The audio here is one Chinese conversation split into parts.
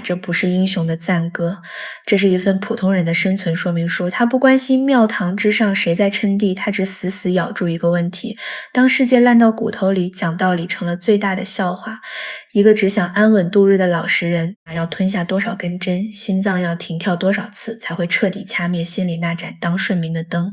这不是英雄的赞歌，这是一份普通人的生存说明书。他不关心庙堂之上谁在称帝，他只死死咬住一个问题：当世界烂到骨头里，讲道理成了最大的笑话。一个只想安稳度日的老实人，要吞下多少根针，心脏要停跳多少次，才会彻底掐灭心里那盏当顺民的灯，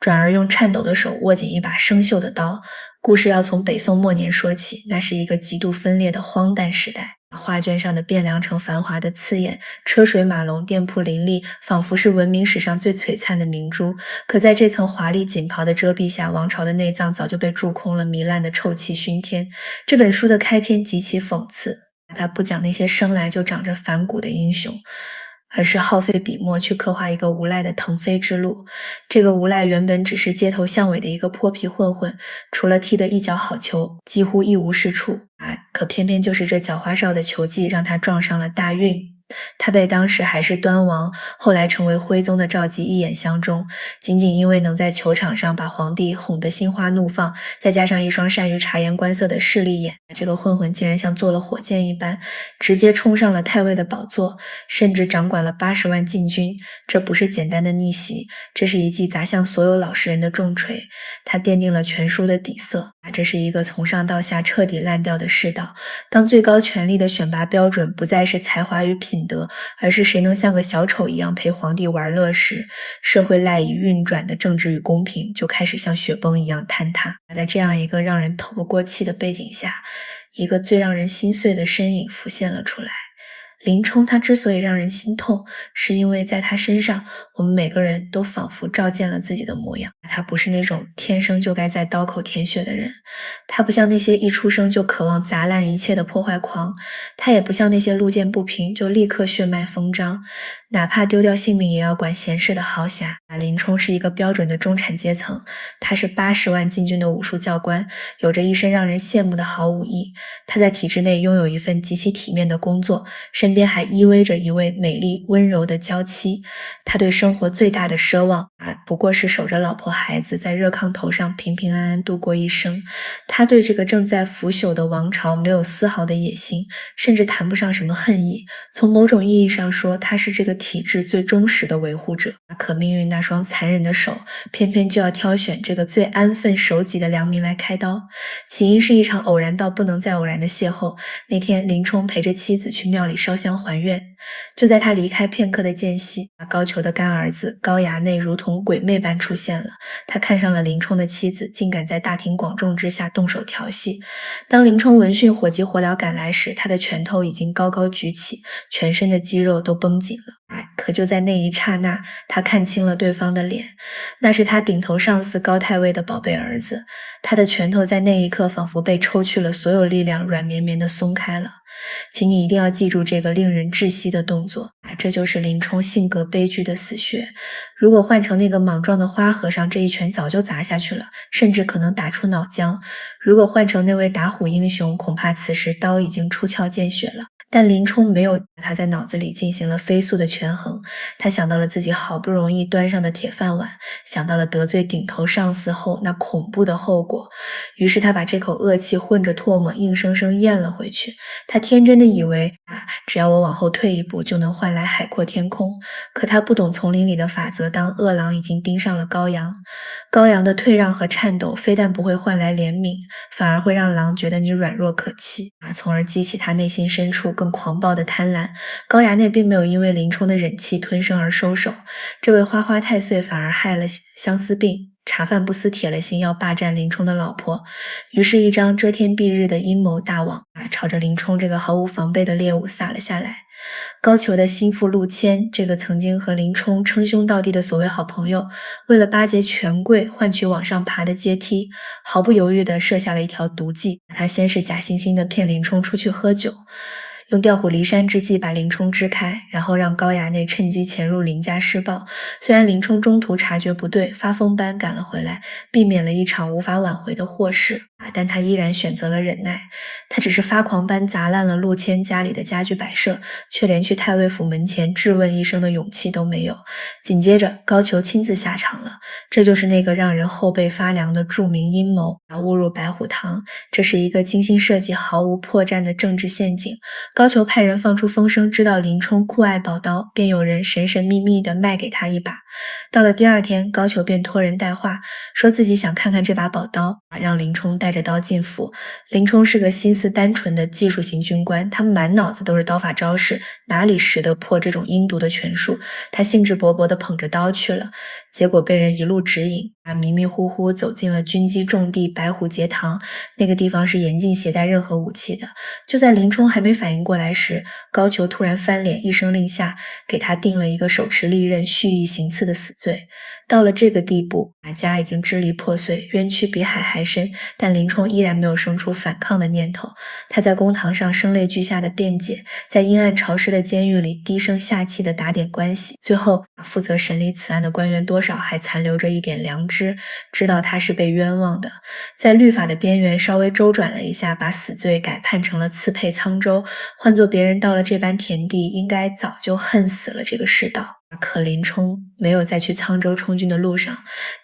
转而用颤抖的手握紧一把生锈的刀。故事要从北宋末年说起，那是一个极度分裂的荒诞时代。画卷上的汴梁城繁华的刺眼，车水马龙，店铺林立，仿佛是文明史上最璀璨的明珠。可在这层华丽锦袍的遮蔽下，王朝的内脏早就被蛀空了，糜烂的臭气熏天。这本书的开篇极其讽刺，它不讲那些生来就长着反骨的英雄，而是耗费笔墨去刻画一个无赖的腾飞之路。这个无赖原本只是街头巷尾的一个泼皮混混，除了踢得一脚好球，几乎一无是处。可偏偏就是这脚花哨的球技，让他撞上了大运。他被当时还是端王，后来成为徽宗的赵佶一眼相中，仅仅因为能在球场上把皇帝哄得心花怒放，再加上一双善于察言观色的势利眼，这个混混竟然像坐了火箭一般，直接冲上了太尉的宝座，甚至掌管了80万禁军。这不是简单的逆袭，这是一记砸向所有老实人的重锤。他奠定了全书的底色，这是一个从上到下彻底烂掉的世道。当最高权力的选拔标准不再是才华与品德，而是谁能像个小丑一样陪皇帝玩乐时，社会赖以运转的政治与公平就开始像雪崩一样坍塌。在这样一个让人透不过气的背景下，一个最让人心碎的身影浮现了出来。林冲他之所以让人心痛，是因为在他身上，我们每个人都仿佛照见了自己的模样。他不是那种天生就该在刀口舔血的人，他不像那些一出生就渴望砸烂一切的破坏狂，他也不像那些路见不平就立刻血脉疯张，哪怕丢掉性命也要管闲事的豪侠。林冲是一个标准的中产阶层，他是80万禁军的武术教官，有着一身让人羡慕的好武艺。他在体制内拥有一份极其体面的工作，身边还依偎着一位美丽温柔的娇妻。他对生活最大的奢望不过是守着老婆孩子，在热炕头上平平安安度过一生。他对这个正在腐朽的王朝没有丝毫的野心，甚至谈不上什么恨意。从某种意义上说，他是这个体制最忠实的维护者。可命运那双残忍的手，偏偏就要挑选这个最安分守己的良民来开刀。起因是一场偶然到不能再偶然的邂逅。那天林冲陪着妻子去庙里烧香还愿，就在他离开片刻的间隙，高俅的干儿子高衙内如同鬼魅般出现了。他看上了林冲的妻子，竟敢在大庭广众之下动手调戏。当林冲闻讯火急火燎赶来时，他的拳头已经高高举起，全身的肌肉都绷紧了。可就在那一刹那，他看清了对方的脸，那是他顶头上司高太尉的宝贝儿子。他的拳头在那一刻仿佛被抽去了所有力量，软绵绵地松开了。请你一定要记住这个令人窒息的动作，这就是林冲性格悲剧的死穴。如果换成那个莽撞的花和尚，这一拳早就砸下去了，甚至可能打出脑浆。如果换成那位打虎英雄，恐怕此时刀已经出鞘见血了。但林冲没有，他在脑子里进行了飞速的权衡。他想到了自己好不容易端上的铁饭碗，想到了得罪顶头上司后那恐怖的后果，于是他把这口恶气混着唾沫硬生生咽了回去。他天真的以为只要我往后退一步就能换来海阔天空。可他不懂丛林里的法则，当饿狼已经盯上了羔羊，羔羊的退让和颤抖非但不会换来怜悯，反而会让狼觉得你软弱可欺，从而激起他内心深处更狂暴的贪婪。高衙内并没有因为林冲的忍气吞声而收手，这位花花太岁反而害了相思病，茶饭不思铁了心要霸占林冲的老婆。于是一张遮天蔽日的阴谋大网朝着林冲这个毫无防备的猎物撒了下来。高俅的心腹陆谦，这个曾经和林冲称兄道弟的所谓好朋友，为了巴结权贵换取往上爬的阶梯，毫不犹豫地设下了一条毒计。他先是假惺惺地骗林冲出去喝酒，用调虎离山之计把林冲支开，然后让高衙内趁机潜入林家施暴。虽然林冲中途察觉不对，发疯般赶了回来，避免了一场无法挽回的祸事，但他依然选择了忍耐。他只是发狂般砸烂了陆谦家里的家具摆设，却连去太尉府门前质问一声的勇气都没有。紧接着高俅亲自下场了，这就是那个让人后背发凉的著名阴谋，误入白虎堂。这是一个精心设计毫无破绽的政治陷阱。高俅派人放出风声，知道林冲酷爱宝刀，便有人神神秘秘地卖给他一把。到了第二天，高俅便托人带话，说自己想看看这把宝刀，让林冲带着刀进府。林冲是个心思单纯的技术型军官，他满脑子都是刀法招式，哪里识得破这种阴毒的权术？他兴致勃勃地捧着刀去了，结果被人一路指引，迷迷糊糊走进了军机重地白虎节堂。那个地方是严禁携带任何武器的。就在林冲还没反应过来时，高俅突然翻脸，一声令下，给他定了一个手持利刃、蓄意行刺的死罪。到了这个地步，马家已经支离破碎，冤屈比海还深，但林冲依然没有生出反抗的念头。他在公堂上声泪俱下的辩解，在阴暗潮湿的监狱里低声下气的打点关系。最后，负责审理此案的官员多少还残留着一点良知，知道他是被冤枉的，在律法的边缘稍微周转了一下，把死罪改判成了赐配沧州。换做别人到了这般田地，应该早就恨死了这个世道。可林冲没有在去沧州充军的路上，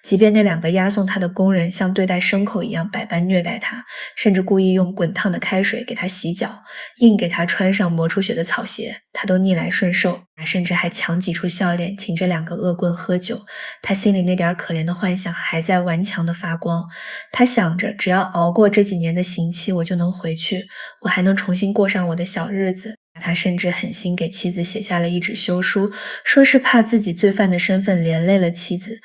即便那2个押送他的工人像对待牲口一样百般虐待他，甚至故意用滚烫的开水给他洗脚，硬给他穿上磨出血的草鞋，他都逆来顺受，甚至还强挤出笑脸，请这2个恶棍喝酒。他心里那点可怜的幻想还在顽强的发光。他想着，只要熬过这几年的刑期，我就能回去，我还能重新过上我的小日子。他甚至狠心给妻子写下了一纸休书，说是怕自己罪犯的身份连累了妻子。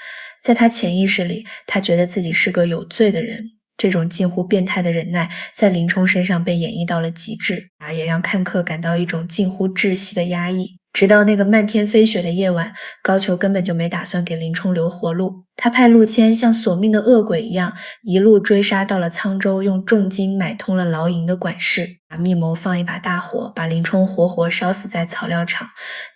在他潜意识里，他觉得自己是个有罪的人。这种近乎变态的忍耐在林冲身上被演绎到了极致，也让看客感到一种近乎窒息的压抑。直到那个漫天飞雪的夜晚，高俅根本就没打算给林冲留活路。他派陆谦像索命的恶鬼一样，一路追杀到了沧州，用重金买通了牢营的管事，密谋放一把大火，把林冲活活烧死在草料场。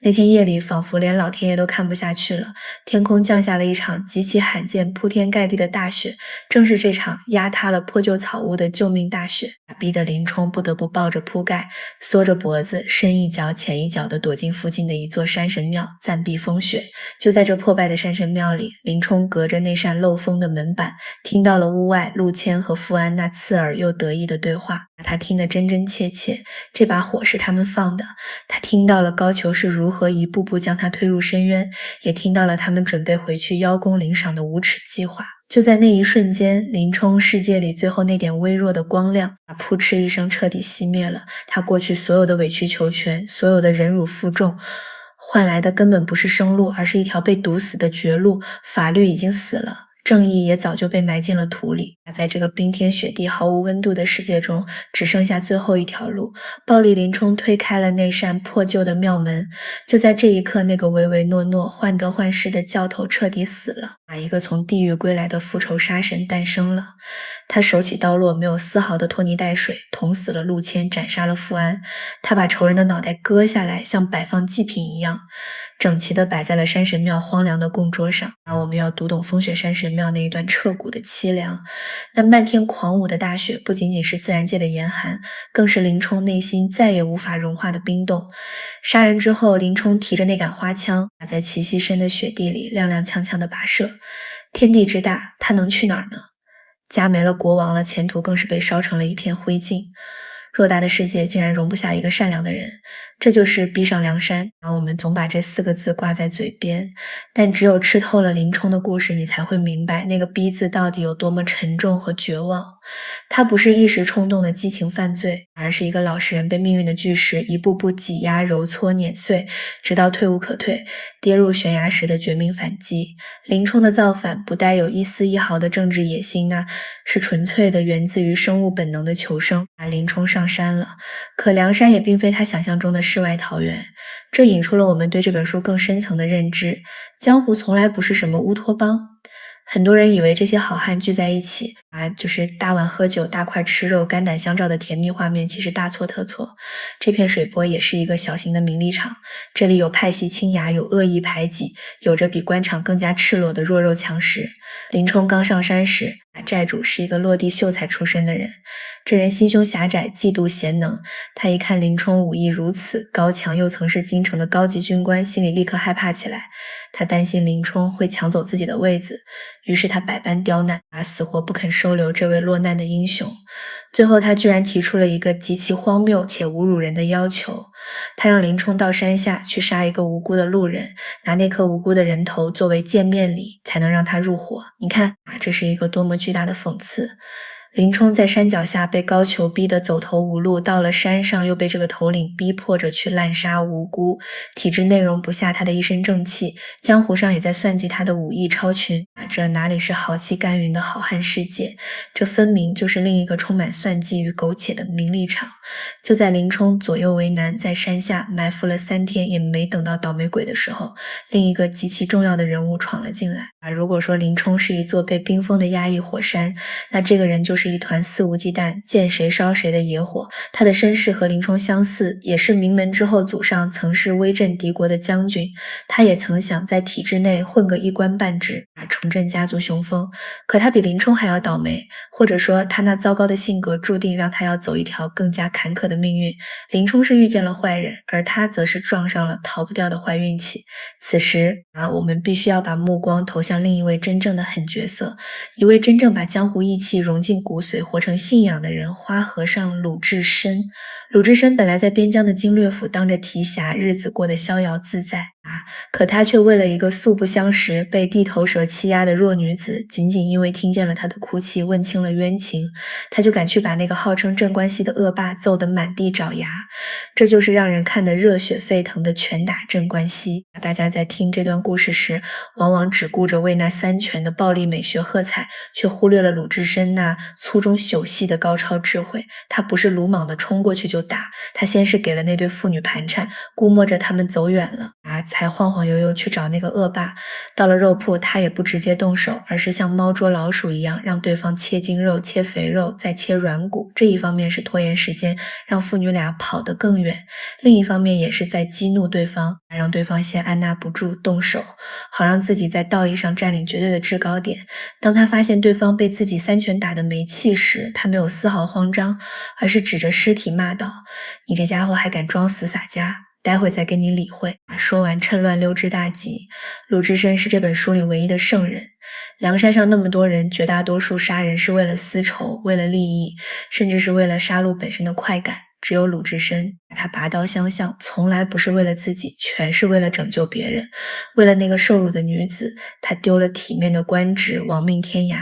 那天夜里，仿佛连老天爷都看不下去了，天空降下了一场极其罕见、铺天盖地的大雪，正是这场压塌了破旧草屋的救命大雪，逼得林冲不得不抱着铺盖，缩着脖子，深一脚浅一脚地躲进附近的一座山神庙，暂避风雪。就在这破败的山神庙里，林冲隔着那扇漏风的门板，听到了屋外陆谦和富安那刺耳又得意的对话。他听得真真切切，这把火是他们放的。他听到了高俅是如何一步步将他推入深渊，也听到了他们准备回去邀功领赏的无耻计划。就在那一瞬间，林冲世界里最后那点微弱的光亮扑哧一声彻底熄灭了。他过去所有的委曲求全，所有的忍辱负重，换来的根本不是生路，而是一条被堵死的绝路。法律已经死了，正义也早就被埋进了土里。在这个冰天雪地毫无温度的世界中，只剩下最后一条路。暴力林冲推开了那扇破旧的庙门，就在这一刻，那个唯唯诺诺患得患失的教头彻底死了，一个从地狱归来的复仇杀神诞生了。他手起刀落，没有丝毫的拖泥带水，捅死了陆谦，斩杀了富安。他把仇人的脑袋割下来，像摆放祭品一样，整齐地摆在了山神庙荒凉的供桌上。我们要读懂风雪山神庙那一段彻骨的凄凉。那漫天狂舞的大雪，不仅仅是自然界的严寒，更是林冲内心再也无法融化的冰冻。杀人之后，林冲提着那杆花枪，在齐膝深的雪地里踉踉跄跄地跋涉。天地之大，他能去哪儿呢？家没了，国亡了，前途更是被烧成了一片灰烬。偌大的世界竟然容不下一个善良的人，这就是逼上梁山。我们总把这4个字挂在嘴边，但只有吃透了林冲的故事，你才会明白那个逼字到底有多么沉重和绝望。他不是一时冲动的激情犯罪，而是一个老实人被命运的巨石一步步挤压、揉搓、碾碎，直到退无可退，跌入悬崖时的绝命反击。林冲的造反不带有一丝一毫的政治野心，是纯粹的源自于生物本能的求生。林冲上山了，可梁山也并非他想象中的世外桃源，这引出了我们对这本书更深层的认知。江湖从来不是什么乌托邦。很多人以为这些好汉聚在一起就是大碗喝酒、大块吃肉、肝胆相照的甜蜜画面，其实大错特错。这片水泊也是一个小型的名利场，这里有派系倾轧，有恶意排挤，有着比官场更加赤裸的弱肉强食。林冲刚上山时，寨主是一个落地秀才出身的人，这人心胸狭窄，嫉妒贤能。他一看林冲武艺如此高强，又曾是京城的高级军官，心里立刻害怕起来。他担心林冲会抢走自己的位子，于是他百般刁难，死活不肯收留这位落难的英雄。最后，他居然提出了一个极其荒谬且侮辱人的要求，他让林冲到山下去杀一个无辜的路人，拿那颗无辜的人头作为见面礼，才能让他入伙。你看，这是一个多么巨大的讽刺！林冲在山脚下被高俅逼得走投无路，到了山上又被这个头领逼迫着去滥杀无辜，体制内容不下他的一身正气，江湖上也在算计他的武艺超群，这哪里是豪气干云的好汉世界，这分明就是另一个充满算计与苟且的名利场。就在林冲左右为难，在山下埋伏了3天也没等到倒霉鬼的时候，另一个极其重要的人物闯了进来。如果说林冲是一座被冰封的压抑火山，那这个人就是一团肆无忌惮见谁烧谁的野火。他的身世和林冲相似，也是名门之后祖上曾是威震敌国的将军，他也曾想在体制内混个一官半职，重振家族雄风。可他比林冲还要倒霉，或者说他那糟糕的性格注定让他要走一条更加坎坷的命运。林冲是遇见了坏人，而他则是撞上了逃不掉的坏运气。此时我们必须要把目光投向另一位真正的狠角色，一位真正把江湖义气融进骨髓活成信仰的人，花和尚鲁智深。鲁智深本来在边疆的经略府当着提辖，日子过得逍遥自在可他却为了一个素不相识被地头蛇欺压的弱女子，仅仅因为听见了她的哭泣，问清了冤情，他就敢去把那个号称镇关西的恶霸揍得满地找牙。这就是让人看得热血沸腾的拳打镇关西。大家在听这段故事时，往往只顾着为那3拳的暴力美学喝彩，却忽略了鲁智深那粗中朽细的高超智慧。他不是鲁莽的冲过去就打，他先是给了那对妇女盘缠，估摸着他们走远了才晃晃悠悠去找那个恶霸。到了肉铺，他也不直接动手，而是像猫捉老鼠一样，让对方切精肉、切肥肉，再切软骨。这一方面是拖延时间，让父女俩跑得更远；另一方面也是在激怒对方，让对方先按捺不住动手，好让自己在道义上占领绝对的制高点。当他发现对方被自己3拳打得没气时，他没有丝毫慌张，而是指着尸体骂道：“你这家伙还敢装死洒家！待会再跟你理会。”说完趁乱溜之大吉。鲁智深是这本书里唯一的圣人。梁山上那么多人，绝大多数杀人是为了私仇，为了利益，甚至是为了杀戮本身的快感。只有鲁智深，他拔刀相向，从来不是为了自己，全是为了拯救别人。为了那个受辱的女子，他丢了体面的官职，亡命天涯；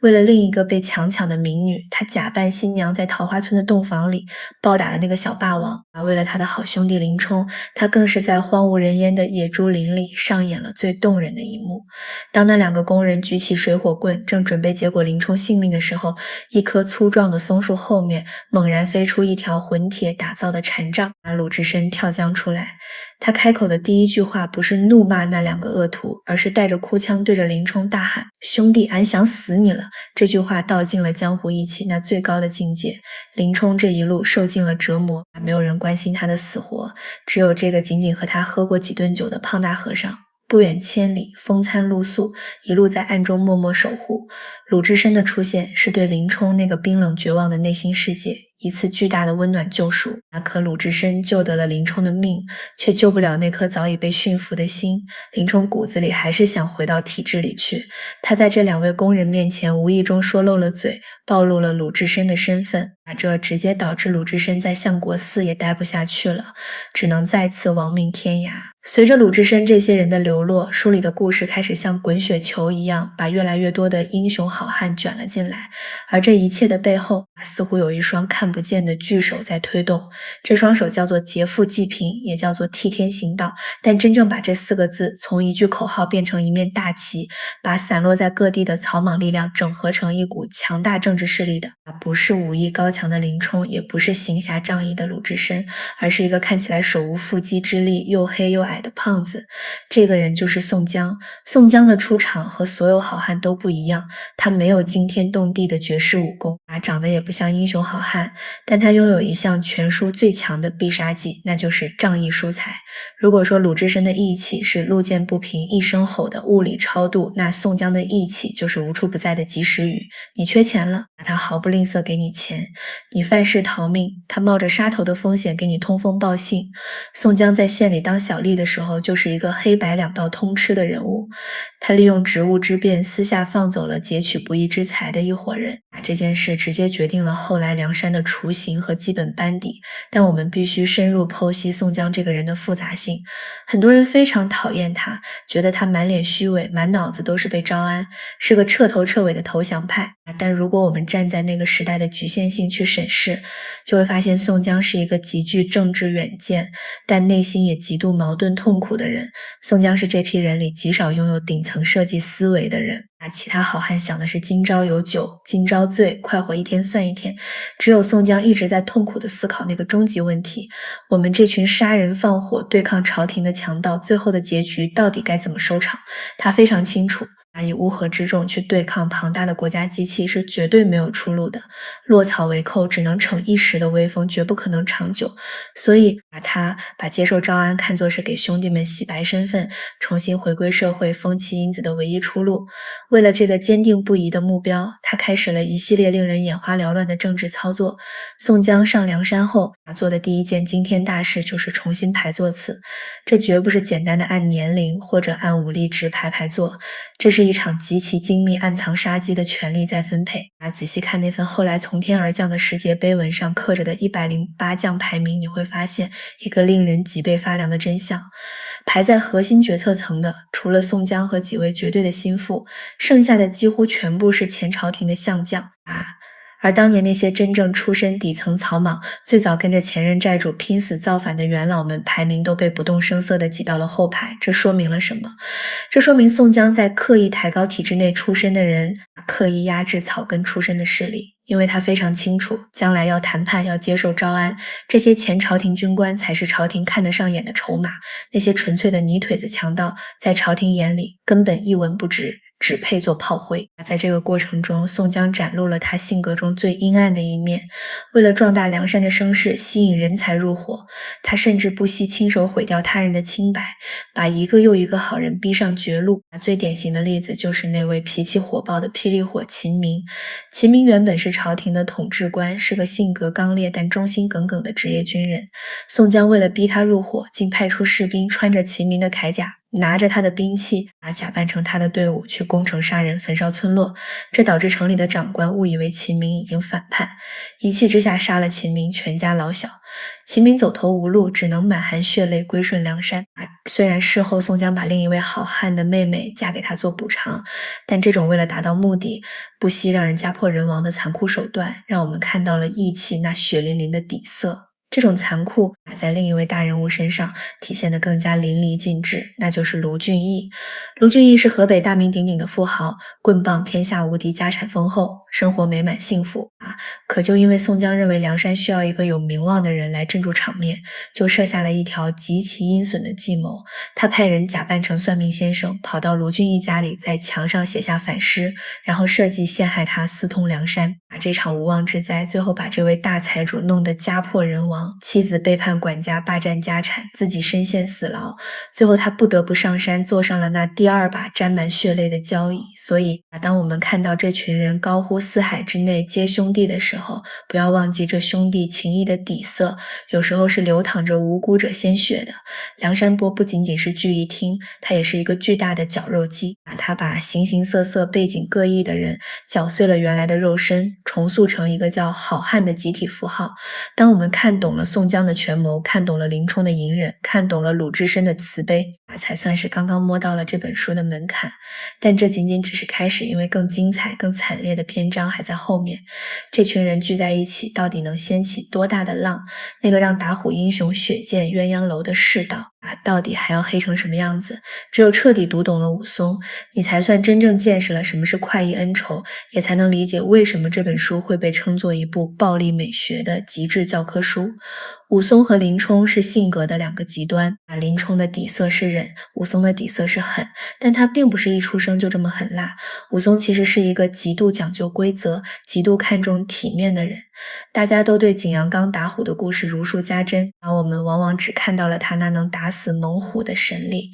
为了另一个被强抢的民女，他假扮新娘在桃花村的洞房里暴打了那个小霸王。为了他的好兄弟林冲，他更是在荒无人烟的野猪林里上演了最动人的一幕。当那2个工人举起水火棍，正准备结果林冲性命的时候，一棵粗壮的松树后面猛然飞出一条混铁打造的禅杖，把鲁智深跳将出来。他开口的第一句话不是怒骂那2个恶徒，而是带着哭腔对着林冲大喊：“兄弟，俺想死你了！”这句话道尽了江湖义气那最高的境界。林冲这一路受尽了折磨，没有人关心他的死活，只有这个仅仅和他喝过几顿酒的胖大和尚。不远千里，风餐露宿，一路在暗中默默守护。鲁智深的出现是对林冲那个冰冷绝望的内心世界一次巨大的温暖救赎。可鲁智深救得了林冲的命，却救不了那颗早已被驯服的心。林冲骨子里还是想回到体制里去。他在这2位工人面前无意中说漏了嘴，暴露了鲁智深的身份，这直接导致鲁智深在相国寺也待不下去了，只能再次亡命天涯。随着鲁智深这些人的流落，书里的故事开始像滚雪球一样，把越来越多的英雄好汉卷了进来。而这一切的背后，似乎有一双看不见的巨手在推动。这双手叫做劫富济贫，也叫做替天行道。但真正把这4个字从一句口号变成一面大旗，把散落在各地的草莽力量整合成一股强大政治势力的，不是武艺高强的林冲，也不是行侠仗义的鲁智深，而是一个看起来手无缚鸡之力，又黑又矮的胖子。这个人就是宋江。宋江的出场和所有好汉都不一样，他没有惊天动地的绝世武功，长得也不像英雄好汉，但他拥有一项全书最强的必杀技，那就是仗义疏财。如果说鲁智深的义气是路见不平一声吼的物理超度，那宋江的义气就是无处不在的及时雨。你缺钱了，他毫不吝啬给你钱；你犯事逃命，他冒着杀头的风险给你通风报信。宋江在县里当小吏的时候，就是一个黑白两道通吃的人物。他利用职务之便，私下放走了劫取不义之财的一伙人。这件事直接决定了后来梁山的雏形和基本班底。但我们必须深入剖析宋江这个人的复杂性。很多人非常讨厌他，觉得他满脸虚伪，满脑子都是被招安，是个彻头彻尾的投降派。但如果我们站在那个时代的局限性去审视，就会发现宋江是一个极具政治远见，但内心也极度矛盾痛苦的人。宋江是这批人里极少拥有顶层设计思维的人。其他好汉想的是今朝有酒今朝醉，快活一天算一天，只有宋江一直在痛苦地思考那个终极问题：我们这群杀人放火对抗朝廷的强盗，最后的结局到底该怎么收场？他非常清楚，以乌合之众去对抗庞大的国家机器是绝对没有出路的，落草为寇只能逞一时的威风，绝不可能长久。所以他把接受招安看作是给兄弟们洗白身份，重新回归社会风气因子的唯一出路。为了这个坚定不移的目标，他开始了一系列令人眼花缭乱的政治操作。宋江上梁山后做的第一件惊天大事就是重新排座次，这绝不是简单的按年龄或者按武力值排座，这是一场极其精密暗藏杀机的权力再分配。仔细看那份后来从天而降的石碣碑文上刻着的108将排名，你会发现一个令人脊背发凉的真相。排在核心决策层的，除了宋江和几位绝对的心腹，剩下的几乎全部是前朝廷的相将而当年那些真正出身底层草莽，最早跟着前任寨主拼死造反的元老们，排名都被不动声色地挤到了后排。这说明了什么？这说明宋江在刻意抬高体制内出身的人，刻意压制草根出身的势力。因为他非常清楚，将来要谈判要接受招安，这些前朝廷军官才是朝廷看得上眼的筹码，那些纯粹的泥腿子强盗在朝廷眼里根本一文不值，只配做炮灰。在这个过程中，宋江展露了他性格中最阴暗的一面。为了壮大梁山的声势，吸引人才入伙，他甚至不惜亲手毁掉他人的清白，把一个又一个好人逼上绝路。最典型的例子就是那位脾气火爆的霹雳火秦明。秦明原本是朝廷的统治官，是个性格刚烈但忠心耿耿的职业军人。宋江为了逼他入伙，竟派出士兵穿着秦明的铠甲，拿着他的兵器，假扮成他的队伍去攻城杀人，焚烧村落。这导致城里的长官误以为秦明已经反叛，一气之下杀了秦明全家老小。秦明走投无路，只能满含血泪归顺梁山。虽然事后宋江把另一位好汉的妹妹嫁给他做补偿，但这种为了达到目的不惜让人家破人亡的残酷手段，让我们看到了义气那血淋淋的底色。这种残酷在另一位大人物身上体现得更加淋漓尽致，那就是卢俊义。卢俊义是河北大名鼎鼎的富豪，棍棒天下无敌，家产丰厚，生活美满幸福可就因为宋江认为梁山需要一个有名望的人来镇住场面，就设下了一条极其阴损的计谋。他派人假扮成算命先生，跑到卢俊义家里，在墙上写下反诗，然后设计陷害他私通梁山。这场无妄之灾最后把这位大财主弄得家破人亡，妻子背叛管家，霸占家产，自己身陷死牢。最后他不得不上山，坐上了那第二把沾满血泪的交椅。所以当我们看到这群人高呼四海之内皆兄弟的时候，不要忘记这兄弟情谊的底色，有时候是流淌着无辜者鲜血的。梁山泊不仅仅是聚义厅，它也是一个巨大的绞肉机，它把形形色色背景各异的人绞碎了原来的肉身，重塑成一个叫好汉的集体符号。当我们看懂了宋江的权谋，看懂了林冲的隐忍，看懂了鲁智深的慈悲，才算是刚刚摸到了这本书的门槛。但这仅仅只是开始，因为更精彩更惨烈的篇章还在后面。这群人聚在一起，到底能掀起多大的浪？那个让打虎英雄血溅鸳鸯楼的世道到底还要黑成什么样子？只有彻底读懂了武松，你才算真正见识了什么是快意恩仇，也才能理解为什么这本书会被称作一部暴力美学的极致教科书。武松和林冲是性格的两个极端林冲的底色是忍，武松的底色是狠，但他并不是一出生就这么狠辣。武松其实是一个极度讲究规则，极度看重体面的人。大家都对景阳冈打虎的故事如数家珍，而我们往往只看到了他那能打打死猛虎的神力。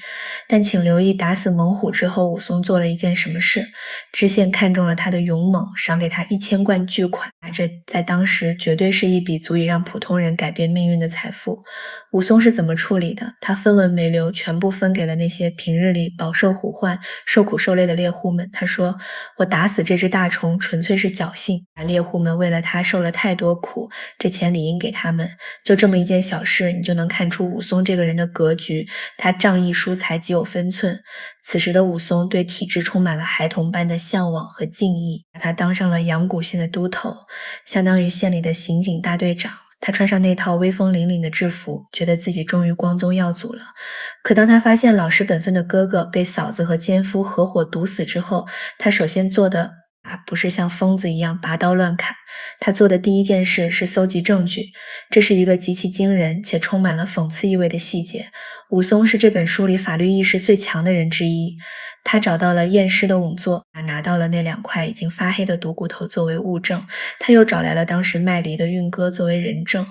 但请留意，打死猛虎之后，武松做了一件什么事？知县看中了他的勇猛，赏给他1000贯巨款，这在当时绝对是一笔足以让普通人改变命运的财富。武松是怎么处理的？他分文没留，全部分给了那些平日里饱受虎患、受苦受累的猎户们。他说：“我打死这只大虫，纯粹是侥幸。猎户们为了他受了太多苦，这钱理应给他们。”就这么一件小事，你就能看出武松这个人的格局。他仗义疏财，极有分寸。此时的武松对体制充满了孩童般的向往和敬意，把他当上了阳谷县的都头，相当于县里的刑警大队长。他穿上那套威风凛凛的制服，觉得自己终于光宗耀祖了。可当他发现老实本分的哥哥被嫂子和奸夫合伙毒死之后，他首先做的不是像疯子一样拔刀乱砍，他做的第一件事是搜集证据。这是一个极其惊人且充满了讽刺意味的细节。武松是这本书里法律意识最强的人之一，他找到了验尸的仵作，拿到了那2块已经发黑的毒骨头作为物证，他又找来了当时卖梨的运哥作为人证。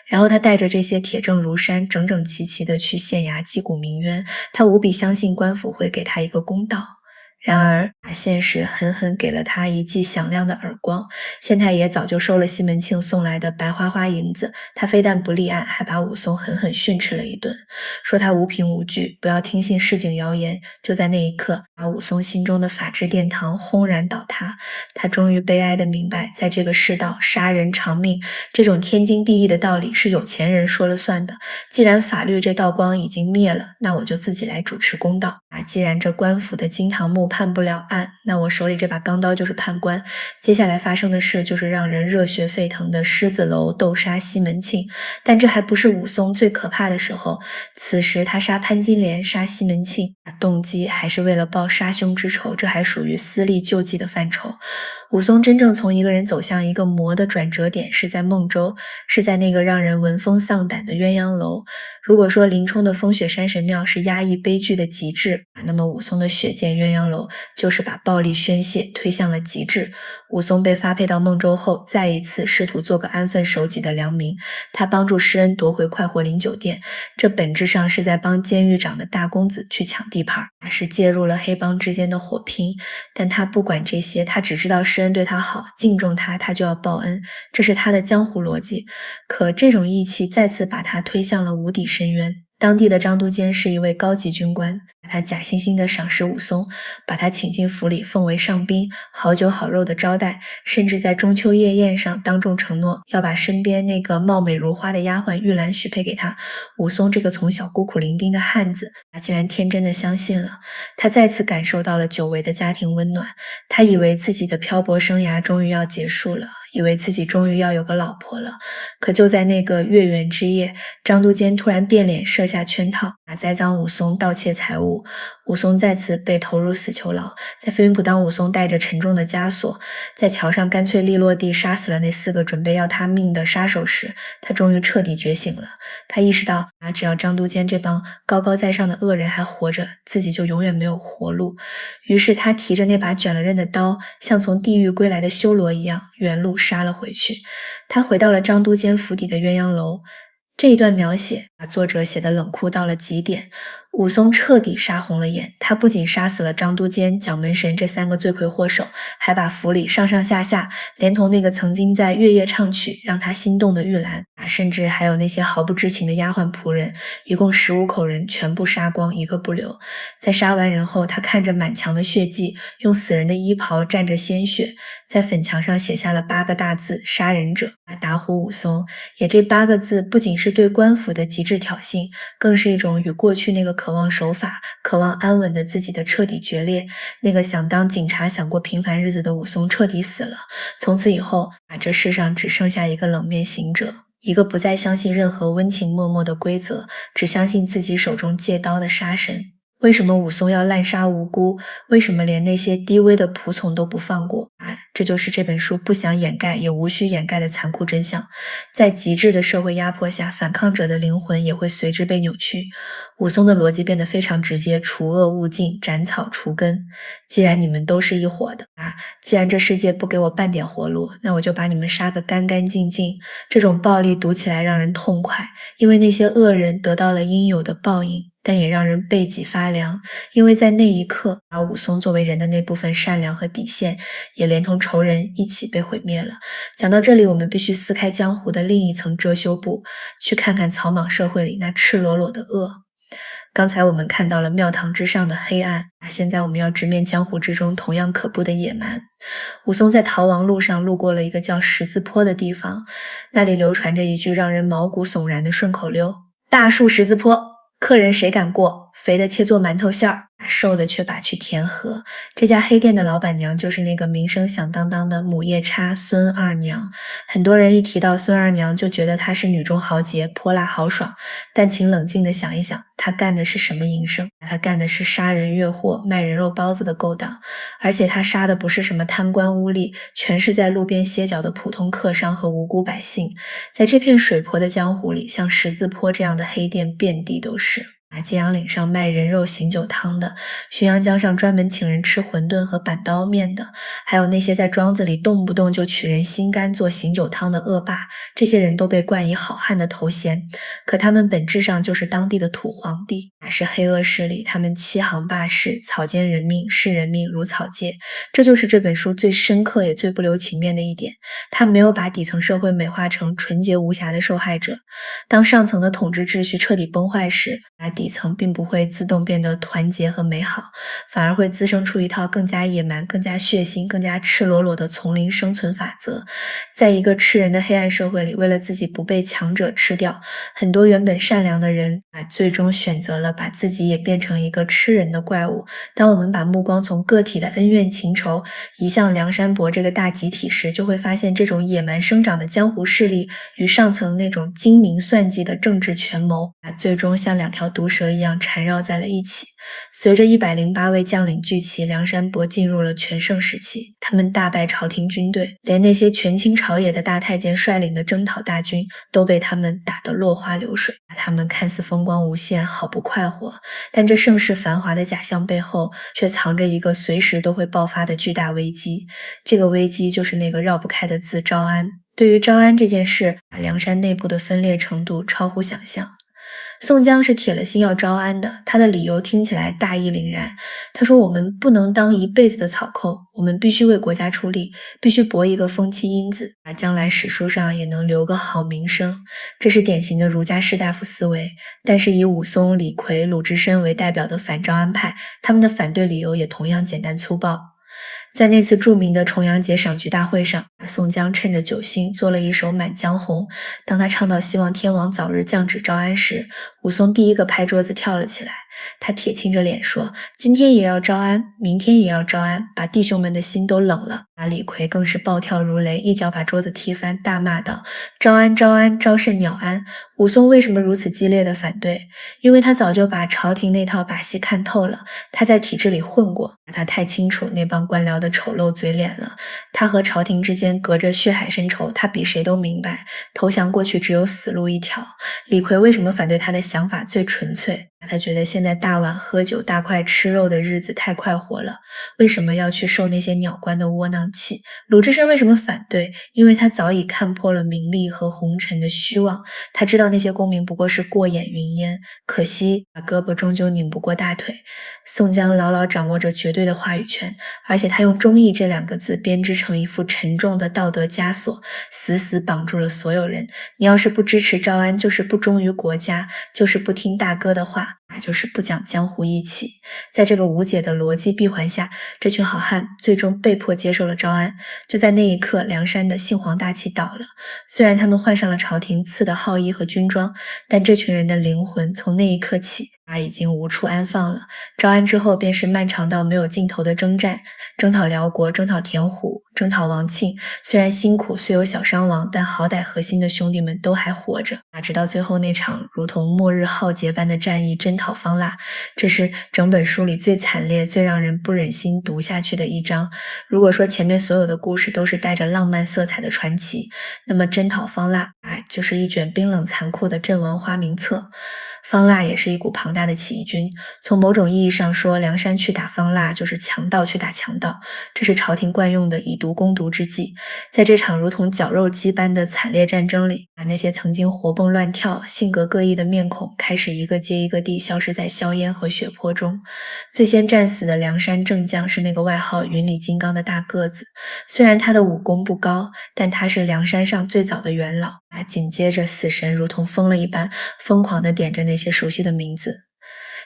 然后他带着这些铁证如山，整整齐齐地去县衙击鼓鸣冤，他无比相信官府会给他一个公道。然而现实狠狠给了他一记响亮的耳光。县太爷早就收了西门庆送来的白花花银子，他非但不立案，还把武松狠狠训斥了一顿，说他无凭无据，不要听信市井谣言。就在那一刻，把武松心中的法治殿堂轰然倒塌。他终于悲哀地明白，在这个世道，杀人偿命这种天经地义的道理是有钱人说了算的。既然法律这道光已经灭了，那我就自己来主持公道。既然这官府的金堂木判不了案，那我手里这把钢刀就是判官。接下来发生的事就是让人热血沸腾的狮子楼斗杀西门庆。但这还不是武松最可怕的时候。此时他杀潘金莲、杀西门庆，动机还是为了报杀兄之仇，这还属于私利救济的范畴。武松真正从一个人走向一个魔的转折点是在孟州，是在那个让人闻风丧胆的鸳鸯楼。如果说林冲的风雪山神庙是压抑悲剧的极致，那么武松的血溅鸳鸯楼就是把暴力宣泄推向了极致。武松被发配到孟州后，再一次试图做个安分守己的良民。他帮助施恩夺回快活林酒店，这本质上是在帮监狱长的大公子去抢地盘，是介入了黑帮之间的火拼。但他不管这些，他只知道施恩对他好，敬重他，他就要报恩，这是他的江湖逻辑。可这种义气再次把他推向了无底深渊。当地的张都监是一位高级军官，他假惺惺地赏识武松，把他请进府里奉为上宾，好酒好肉的招待，甚至在中秋夜宴上当众承诺要把身边那个貌美如花的丫鬟玉兰许配给他。武松这个从小孤苦伶仃的汉子，他竟然天真的相信了。他再次感受到了久违的家庭温暖，他以为自己的漂泊生涯终于要结束了，以为自己终于要有个老婆了。可就在那个月圆之夜，张都监突然变脸，设下圈套，栽赃武松盗窃财物。武松再次被投入死囚牢。在飞云浦，当武松带着沉重的枷锁在桥上干脆利落地杀死了那4个准备要他命的杀手时，他终于彻底觉醒了。他意识到只要张都监这帮高高在上的恶人还活着，自己就永远没有活路。于是他提着那把卷了刃的刀，像从地狱归来的修罗一样原路杀了回去。他回到了张都监府邸的鸳鸯楼。这一段描写把作者写得冷酷到了极点。武松彻底杀红了眼，他不仅杀死了张都监、蒋门神这3个罪魁祸首，还把府里上上下下，连同那个曾经在月夜唱曲让他心动的玉兰，甚至还有那些毫不知情的丫鬟仆人，一共15口人全部杀光，一个不留。在杀完人后，他看着满墙的血迹，用死人的衣袍蘸着鲜血，在粉墙上写下了8个大字：杀人者。打虎武松，也这8个字不仅是对官府的极致挑衅，更是一种与过去那个渴望守法、渴望安稳的自己的彻底决裂。那个想当警察、想过平凡日子的武松彻底死了。从此以后，这世上只剩下一个冷面行者，一个不再相信任何温情脉脉的规则，只相信自己手中借刀的杀神。为什么武松要滥杀无辜？为什么连那些低微的仆从都不放过？这就是这本书不想掩盖也无需掩盖的残酷真相。在极致的社会压迫下，反抗者的灵魂也会随之被扭曲。武松的逻辑变得非常直接，除恶务尽，斩草除根。既然你们都是一伙的既然这世界不给我半点活路，那我就把你们杀个干干净净。这种暴力读起来让人痛快，因为那些恶人得到了应有的报应。但也让人背脊发凉，因为在那一刻，把武松作为人的那部分善良和底线，也连同仇人一起被毁灭了。讲到这里，我们必须撕开江湖的另一层遮羞布，去看看草莽社会里那赤裸裸的恶。刚才我们看到了庙堂之上的黑暗，现在我们要直面江湖之中同样可怖的野蛮。武松在逃亡路上路过了一个叫十字坡的地方，那里流传着一句让人毛骨悚然的顺口溜：大树十字坡，客人谁敢过？肥的切做馒头馅儿，瘦的却把去填河。这家黑店的老板娘就是那个名声响当当的母夜叉孙二娘。很多人一提到孙二娘就觉得她是女中豪杰，泼辣豪爽。但请冷静地想一想，她干的是什么营生？她干的是杀人越货、卖人肉包子的勾当。而且她杀的不是什么贪官污吏，全是在路边歇脚的普通客商和无辜百姓。在这片水泊的江湖里，像十字坡这样的黑店遍地都是。揭阳岭上卖人肉醒酒汤的，浔阳江上专门请人吃馄饨和板刀面的，还有那些在庄子里动不动就取人心肝做醒酒汤的恶霸，这些人都被冠以好汉的头衔，可他们本质上就是当地的土皇帝，是黑恶势力，他们欺行霸市，草菅人命，视人命如草芥。这就是这本书最深刻也最不留情面的一点，他没有把底层社会美化成纯洁无瑕的受害者。当上层的统治秩序彻底崩坏时，底层并不会自动变得团结和美好，反而会滋生出一套更加野蛮、更加血腥、更加赤裸裸的丛林生存法则。在一个吃人的黑暗社会里，为了自己不被强者吃掉，很多原本善良的人最终选择了把自己也变成一个吃人的怪物。当我们把目光从个体的恩怨情仇移向梁山伯这个大集体时，就会发现这种野蛮生长的江湖势力与上层那种精明算计的政治权谋最终像两条毒蛇一样缠绕在了一起。随着108位将领聚齐，梁山伯进入了全盛时期。他们大败朝廷军队，连那些权倾朝野的大太监率领的征讨大军都被他们打得落花流水。他们看似风光无限，好不快活，但这盛世繁华的假象背后，却藏着一个随时都会爆发的巨大危机。这个危机就是那个绕不开的字——招安。对于招安这件事，梁山内部的分裂程度超乎想象。宋江是铁了心要招安的，他的理由听起来大义凛然。他说：“我们不能当一辈子的草寇，我们必须为国家出力，必须博一个风气因子，将来史书上也能留个好名声。”这是典型的儒家士大夫思维。但是以武松、李逵、鲁智深为代表的反招安派，他们的反对理由也同样简单粗暴。在那次著名的重阳节赏菊大会上，宋江趁着酒兴做了一首《满江红》。当他唱到希望天王早日降旨招安时，武松第一个拍桌子跳了起来。他铁青着脸说：“今天也要招安，明天也要招安，把弟兄们的心都冷了。”李逵更是暴跳如雷，一脚把桌子踢翻，大骂道：“招安招安，招甚鸟安！”武松为什么如此激烈的反对？因为他早就把朝廷那套把戏看透了，他在体制里混过，他太清楚那帮官僚的丑陋嘴脸了。他和朝廷之间隔着血海深仇，他比谁都明白，投降过去只有死路一条。李逵为什么反对他的想法最纯粹？他觉得现在大碗喝酒大块吃肉的日子太快活了，为什么要去受那些鸟官的窝囊气？鲁智深为什么反对？因为他早已看破了名利和红尘的虚妄，他知道那些功名不过是过眼云烟，可惜胳膊终究拧不过大腿。宋江牢牢掌握着绝对的话语权，而且他用忠义这2个字编织成一副沉重的道德枷锁，死死绑住了所有人。你要是不支持招安，就是不忠于国家，就是不听大哥的话，就是不讲江湖义气。在这个无解的逻辑闭环下，这群好汉最终被迫接受了招安。就在那一刻，梁山的杏黄大旗倒了。虽然他们换上了朝廷赐的号衣和军装，但这群人的灵魂从那一刻起他已经无处安放了。招安之后，便是漫长到没有尽头的征战，征讨辽国，征讨田虎，征讨王庆。虽然辛苦，虽有小伤亡，但好歹核心的兄弟们都还活着。直到最后那场如同末日浩劫般的战役，征讨方腊，这是整本书里最惨烈、最让人不忍心读下去的一章。如果说前面所有的故事都是带着浪漫色彩的传奇，那么征讨方腊，就是一卷冰冷残酷的阵亡花名册。方腊也是一股庞大的起义军，从某种意义上说，梁山去打方腊就是强盗去打强盗，这是朝廷惯用的以毒攻毒之计。在这场如同绞肉机般的惨烈战争里，那些曾经活蹦乱跳、性格各异的面孔开始一个接一个地消失在硝烟和血泊中。最先战死的梁山正将是那个外号云里金刚的大个子，虽然他的武功不高，但他是梁山上最早的元老。紧接着死神如同疯了一般，疯狂地点着那些熟悉的名字。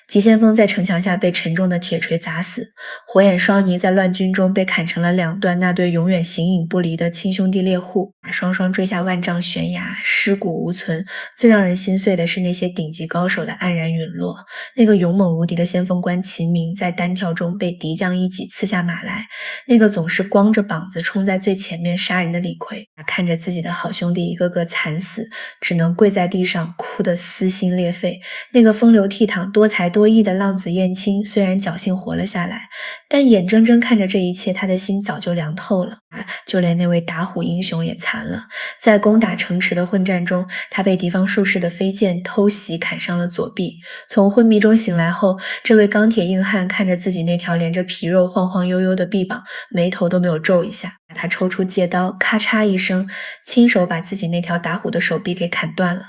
急先锋在城墙下被沉重的铁锤砸死，火眼双尼在乱军中被砍成了两段，那对永远形影不离的亲兄弟猎户双双坠下万丈悬崖，尸骨无存。最让人心碎的是那些顶级高手的黯然陨落。那个勇猛无敌的先锋官秦明在单挑中被敌将一戟刺下马来，那个总是光着膀子冲在最前面杀人的李逵，看着自己的好兄弟一个个惨死，只能跪在地上哭得撕心裂肺。那个风流倜傥多才多艺的浪子燕青虽然侥幸活了下来，但眼睁睁看着这一切，他的心早就凉透了。就连那位打虎英雄也残了。在攻打城池的混战中，他被敌方术士的飞剑偷袭砍伤了左臂。从昏迷中醒来后，这位钢铁硬汉看着自己那条连着皮肉晃晃悠悠的臂膀，眉头都没有皱一下。他抽出戒刀，咔嚓一声，亲手把自己那条打虎的手臂给砍断了。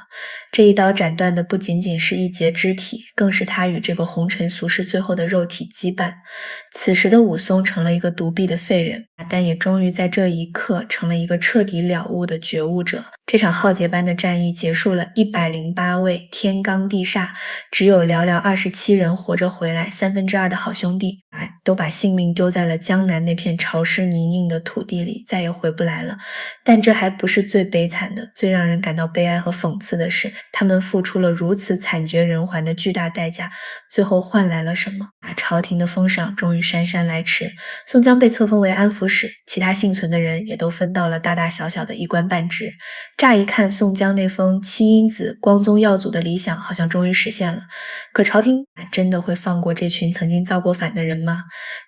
这一刀斩断的不仅仅是一截肢体，更是他与这个红尘俗世最后的肉体羁绊。此时的武松成了一个独臂的废人，但也终于在这一刻成了一个彻底了悟的觉悟者。这场浩劫般的战役结束了108位天罡地煞，只有寥寥27人活着回来，2/3的好兄弟都把性命丢在了江南那片潮湿泥泞的土地里，再也回不来了。但这还不是最悲惨的，最让人感到悲哀和讽刺的是，他们付出了如此惨绝人寰的巨大代价，最后换来了什么？朝廷的封赏终于姗姗来迟，宋江被册封为安抚使，其他幸存的人也都分到了大大小小的一官半职。乍一看，宋江那封七英子光宗耀祖的理想好像终于实现了，可朝廷真的会放过这群曾经造过反的人吗？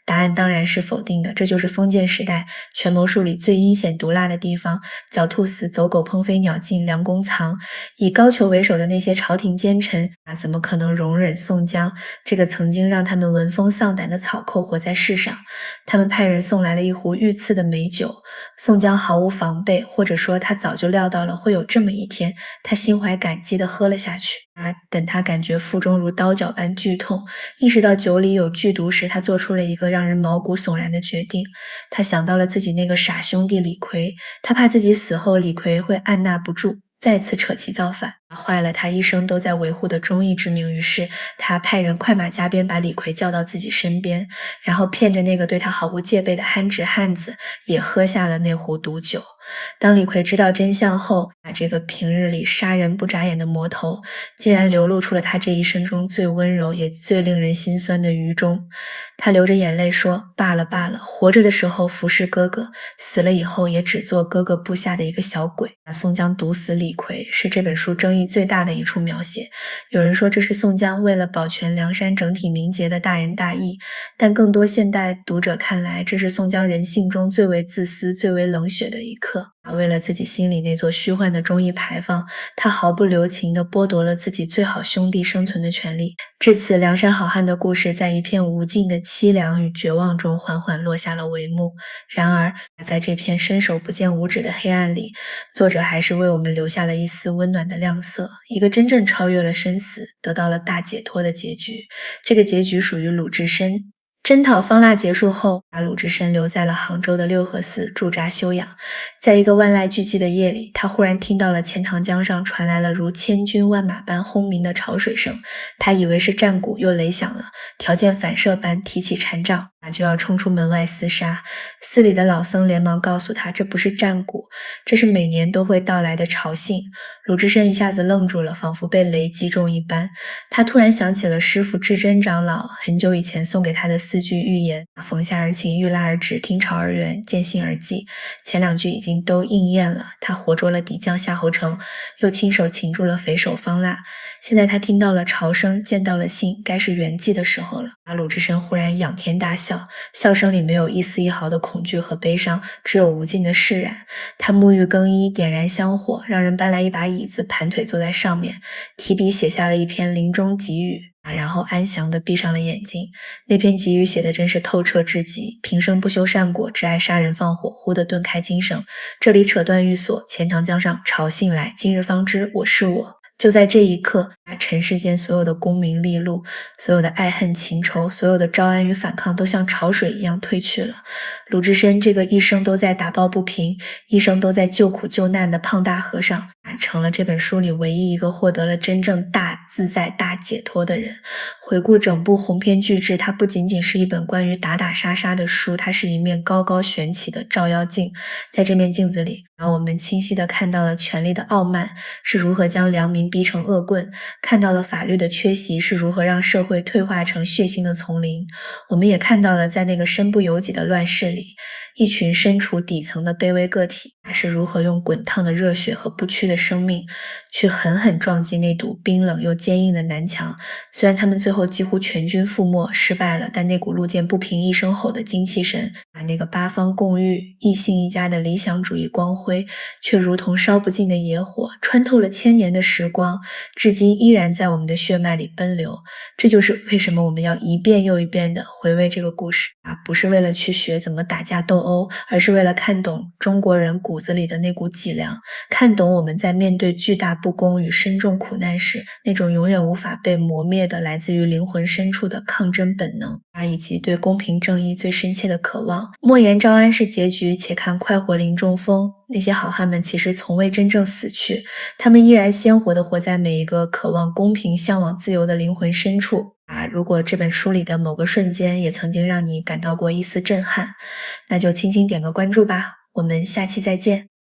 答案当然是否定的，这就是封建时代权谋术里最阴险毒辣的地方，狡兔死，走狗烹飞鸟尽，良弓藏。以高俅为首的那些朝廷奸臣怎么可能容忍宋江这个曾经让他们闻风丧胆的草寇活在世上？他们派人送来了一壶御赐的美酒，宋江毫无防备，或者说他早就料到了会有这么一天，他心怀感激地喝了下去。等他感觉腹中如刀绞般剧痛，意识到酒里有剧毒时，他做出了一个让人毛骨悚然的决定。他想到了自己那个傻兄弟李逵，他怕自己死后李逵会按捺不住，再次扯旗造反，坏了他一生都在维护的忠义之名。于是他派人快马加鞭把李逵叫到自己身边，然后骗着那个对他毫无戒备的憨直汉子也喝下了那壶毒酒。当李逵知道真相后，这个平日里杀人不眨眼的魔头竟然流露出了他这一生中最温柔也最令人心酸的愚忠。他流着眼泪说，罢了罢了，活着的时候服侍哥哥，死了以后也只做哥哥部下的一个小鬼。宋江毒死李逵是这本书争议最大的一处描写，有人说这是宋江为了保全梁山整体名节的大仁大义，但更多现代读者看来，这是宋江人性中最为自私最为冷血的一刻。为了自己心里那座虚幻的忠义牌坊，他毫不留情地剥夺了自己最好兄弟生存的权利。至此，梁山好汉的故事在一片无尽的凄凉与绝望中缓缓落下了帷幕。然而，在这片伸手不见五指的黑暗里，作者还是为我们留下了一丝温暖的亮色，一个真正超越了生死，得到了大解脱的结局。这个结局属于鲁智深。征讨方腊结束后，把鲁智深留在了杭州的六合寺驻扎休养。在一个万籁俱寂的夜里，他忽然听到了钱塘江上传来了如千军万马般轰鸣的潮水声，他以为是战鼓又雷响了，条件反射般提起禅杖，就要冲出门外厮杀。寺里的老僧连忙告诉他，这不是战鼓，这是每年都会到来的潮信。鲁智深一下子愣住了，仿佛被雷击中一般。他突然想起了师父智真长老很久以前送给他的4句寓言：逢夏而晴，遇腊而止，听潮而圆，见信而寂。前2句已经都应验了，他活捉了敌将夏侯成，又亲手擒住了匪首方腊。现在他听到了潮声，见到了信，该是圆寂的时候了。鲁智深忽然仰天大笑，笑声里没有一丝一毫的恐惧和悲伤，只有无尽的释然。他沐浴更衣，点燃香火，让人搬来一把椅子，盘腿坐在上面，提笔写下了一篇临终寄语，然后安详地闭上了眼睛。那篇寄语写的真是透彻至极，平生不修善果，只爱杀人放火，忽地顿开精神。这里扯断欲锁，钱塘江上潮信来，今日方知我是我。就在这一刻，尘世间所有的功名利禄，所有的爱恨情仇，所有的招安与反抗，都像潮水一样退去了。鲁智深这个一生都在打抱不平，一生都在救苦救难的胖大和尚，成了这本书里唯一一个获得了真正大自在、大解脱的人。回顾整部鸿篇巨制，它不仅仅是一本关于打打杀杀的书，它是一面高高悬起的照妖镜。在这面镜子里，我们清晰地看到了权力的傲慢是如何将良民逼成恶棍，看到了法律的缺席是如何让社会退化成血腥的丛林。我们也看到了在那个身不由己的乱世里，一群身处底层的卑微个体是如何用滚烫的热血和不屈的生命去狠狠撞击那堵冰冷又坚硬的南墙。虽然他们最后几乎全军覆没，失败了，但那股路见不平一声吼的精气神，那个八方共御、一心一家的理想主义光辉，却如同烧不尽的野火，穿透了千年的时光，至今依然在我们的血脉里奔流。这就是为什么我们要一遍又一遍地回味这个故事不是为了去学怎么打架斗殴，而是为了看懂中国人骨子里的那股脊梁，看懂我们在面对巨大不公与深重苦难时，那种永远无法被磨灭的来自于灵魂深处的抗争本能以及对公平正义最深切的渴望。莫言招安是结局，且看快活林中风。那些好汉们其实从未真正死去，他们依然鲜活地活在每一个渴望公平、向往自由的灵魂深处如果这本书里的某个瞬间也曾经让你感到过一丝震撼，那就轻轻点个关注吧。我们下期再见。